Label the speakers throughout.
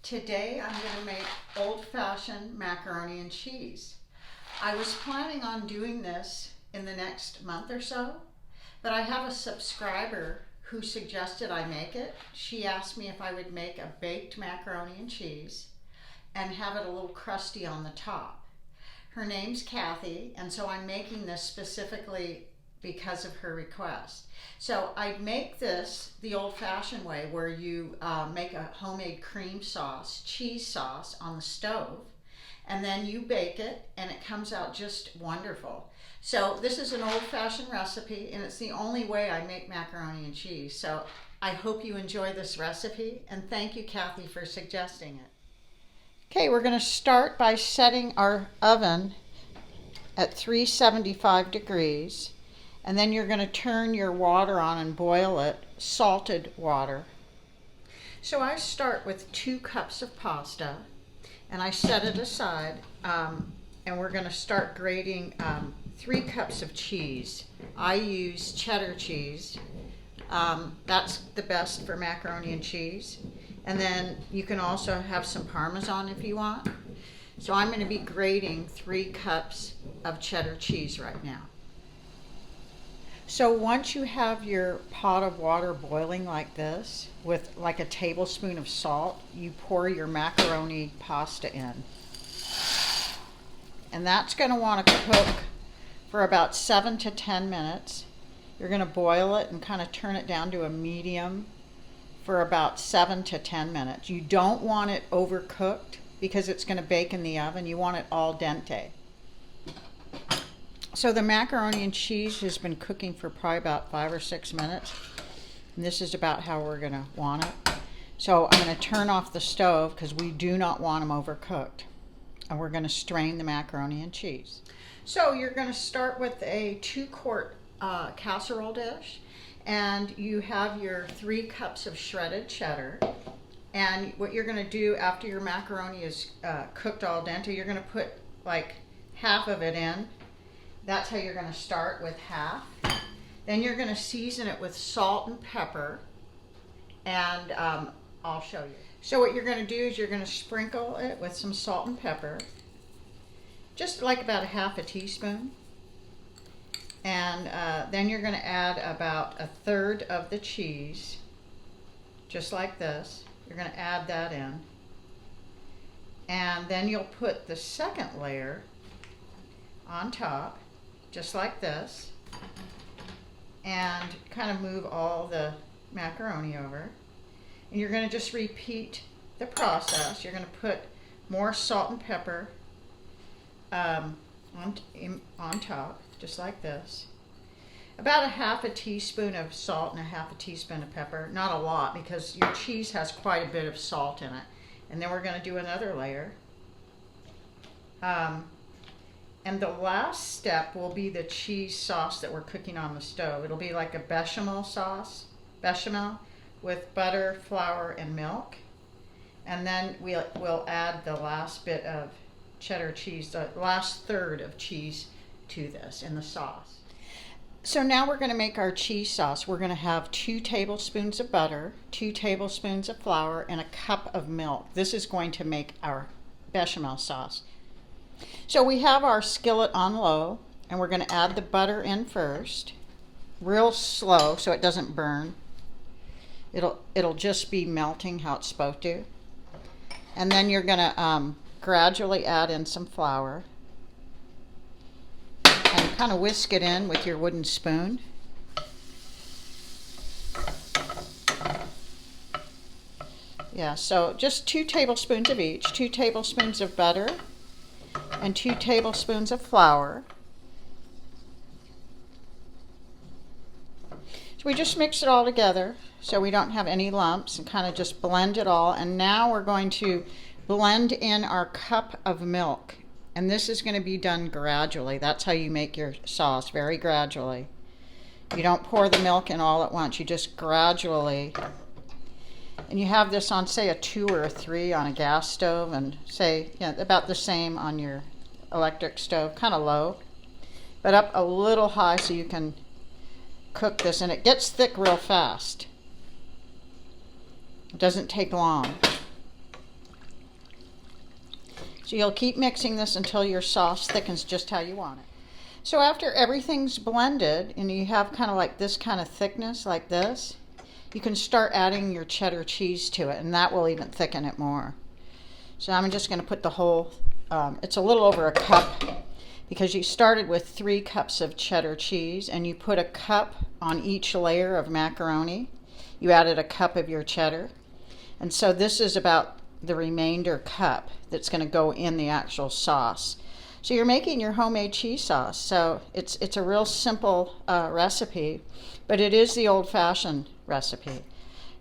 Speaker 1: Today I'm going to make old-fashioned macaroni and cheese. I was planning on doing this in the next month or so, but I have a subscriber who suggested I make it. She asked me if I would make a baked macaroni and cheese and have it a little crusty on the top. Her name's Kathy, and so I'm making this specifically because of her request. So I make this the old-fashioned way, where you make a homemade cream sauce, cheese sauce on the stove, and then you bake it and it comes out just wonderful. So this is an old-fashioned recipe, and it's the only way I make macaroni and cheese. So I hope you enjoy this recipe, and thank you, Kathy, for suggesting it. Okay, we're going to start by setting our oven at 375 degrees. And then you're going to turn your water on and boil it, salted water. So I start with 2 cups of pasta, and I set it aside, and we're going to start grating 3 cups of cheese. I use cheddar cheese. That's the best for macaroni and cheese. And then you can also have some Parmesan if you want. So I'm going to be grating 3 cups of cheddar cheese right now. So once you have your pot of water boiling like this, with like a tablespoon of salt, you pour your macaroni pasta in. And that's going to want to cook for about 7 to 10 minutes. You're going to boil it and kind of turn it down to a medium for about 7 to 10 minutes. You don't want it overcooked because it's going to bake in the oven. You want it al dente. So the macaroni and cheese has been cooking for probably about 5 or 6 minutes. And this is about how we're going to want it. So I'm going to turn off the stove because we do not want them overcooked. And we're going to strain the macaroni and cheese. So you're going to start with a 2-quart casserole dish. And you have your 3 cups of shredded cheddar. And what you're going to do after your macaroni is cooked al dente, you're going to put like half of it in. That's how you're going to start, with half. Then you're going to season it with salt and pepper, and I'll show you. So what you're going to do is you're going to sprinkle it with some salt and pepper, just like about a half a teaspoon. And then you're going to add about 1/3 of the cheese, just like this. You're going to add that in. And then you'll put the second layer on top, just like this, and kind of move all the macaroni over. And you're going to just repeat the process. You're going to put more salt and pepper on top, just like this. About a half a teaspoon of salt and a half a teaspoon of pepper. Not a lot, because your cheese has quite a bit of salt in it. And then we're going to do another layer. And the last step will be the cheese sauce that we're cooking on the stove. It'll be like a bechamel sauce, with butter, flour, and milk. And then we'll add the last bit of cheddar cheese, the last 1/3 of cheese to this in the sauce. So now we're going to make our cheese sauce. We're going to have 2 tablespoons of butter, 2 tablespoons of flour, and a cup of milk. This is going to make our bechamel sauce. So we have our skillet on low, and we're going to add the butter in first, real slow so it doesn't burn. It'll just be melting how it's supposed to. And then you're going to gradually add in some flour and kind of whisk it in with your wooden spoon. Yeah, so just 2 tablespoons of each, 2 tablespoons of butter and 2 tablespoons of flour. So we just mix it all together so we don't have any lumps, and kind of just blend it all. And now we're going to blend in our cup of milk. And this is going to be done gradually. That's how you make your sauce, very gradually. You don't pour the milk in all at once. You just gradually. And you have this on, say, a 2 or a 3 on a gas stove, and say, about the same on your electric stove, kind of low, but up a little high so you can cook this. And it gets thick real fast. It doesn't take long. So you'll keep mixing this until your sauce thickens just how you want it. So after everything's blended and you have kind of like this kind of thickness like this, you can start adding your cheddar cheese to it, and that will even thicken it more. So I'm just going to put the whole, it's a little over a cup, because you started with 3 cups of cheddar cheese and you put a cup on each layer of macaroni. You added a cup of your cheddar. And so this is about the remainder cup that's going to go in the actual sauce. So you're making your homemade cheese sauce. So it's a real simple recipe, but it is the old-fashioned recipe.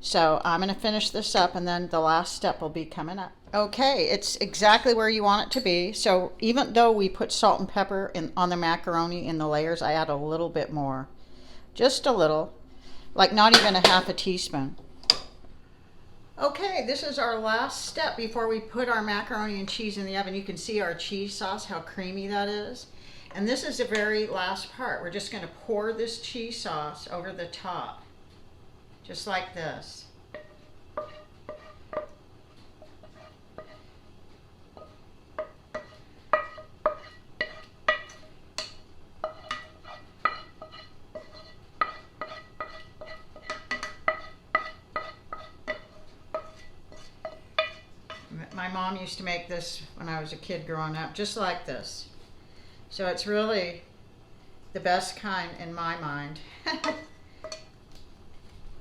Speaker 1: So I'm going to finish this up, and then the last step will be coming up. Okay, it's exactly where you want it to be. So even though we put salt and pepper on the macaroni in the layers, I add a little bit more. Just a little, like not even a half a teaspoon. Okay, this is our last step before we put our macaroni and cheese in the oven. You can see our cheese sauce, how creamy that is. And this is the very last part. We're just going to pour this cheese sauce over the top, just like this. My mom used to make this when I was a kid growing up, just like this. So it's really the best kind in my mind.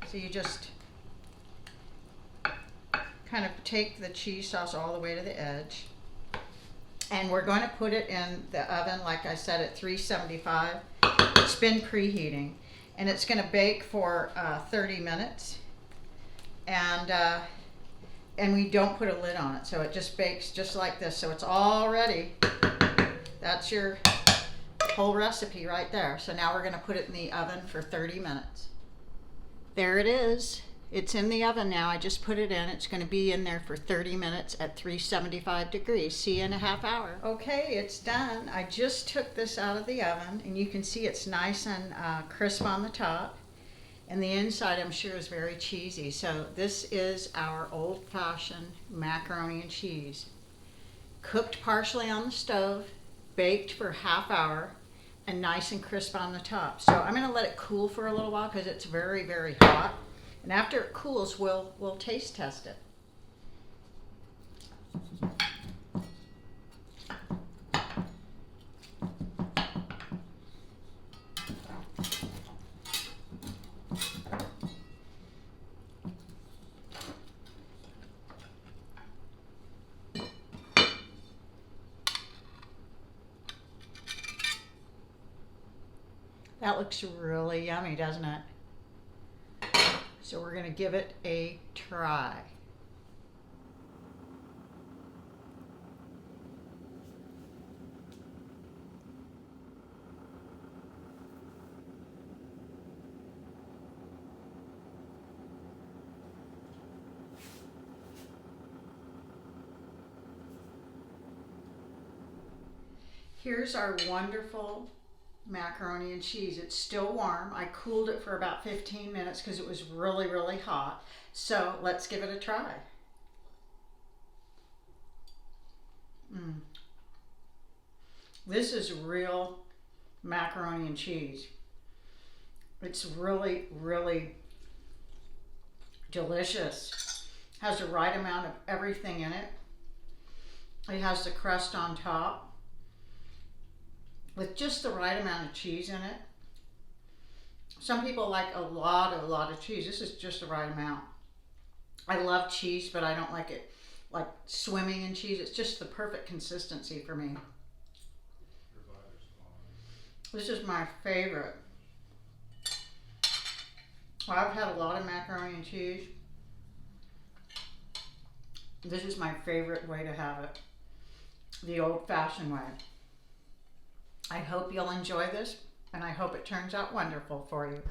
Speaker 1: So you just kind of take the cheese sauce all the way to the edge. And we're going to put it in the oven, like I said, at 375. It's been preheating. And it's going to bake for 30 minutes. And we don't put a lid on it, so it just bakes just like this. So it's all ready. That's your whole recipe right there. So now we're going to put it in the oven for 30 minutes. There it is. It's in the oven now. I just put it in. It's going to be in there for 30 minutes at 375 degrees. See you in a half hour. Okay, it's done. I just took this out of the oven, and you can see it's nice and crisp on the top. And the inside, I'm sure, is very cheesy. So this is our old-fashioned macaroni and cheese. Cooked partially on the stove, baked for a half hour, and nice and crisp on the top. So I'm going to let it cool for a little while because it's very, very hot. And after it cools, we'll taste test it. That looks really yummy, doesn't it? So we're going to give it a try. Here's our wonderful macaroni and cheese. It's still warm. I cooled it for about 15 minutes because it was really, really hot. So let's give it a try. This is real macaroni and cheese. It's really, really delicious. Has the right amount of everything in it. It has the crust on top, with just the right amount of cheese in it. Some people like a lot of cheese. This is just the right amount. I love cheese, but I don't like it like swimming in cheese. It's just the perfect consistency for me. This is my favorite. I've had a lot of macaroni and cheese. This is my favorite way to have it, the old-fashioned way. I hope you'll enjoy this, and I hope it turns out wonderful for you.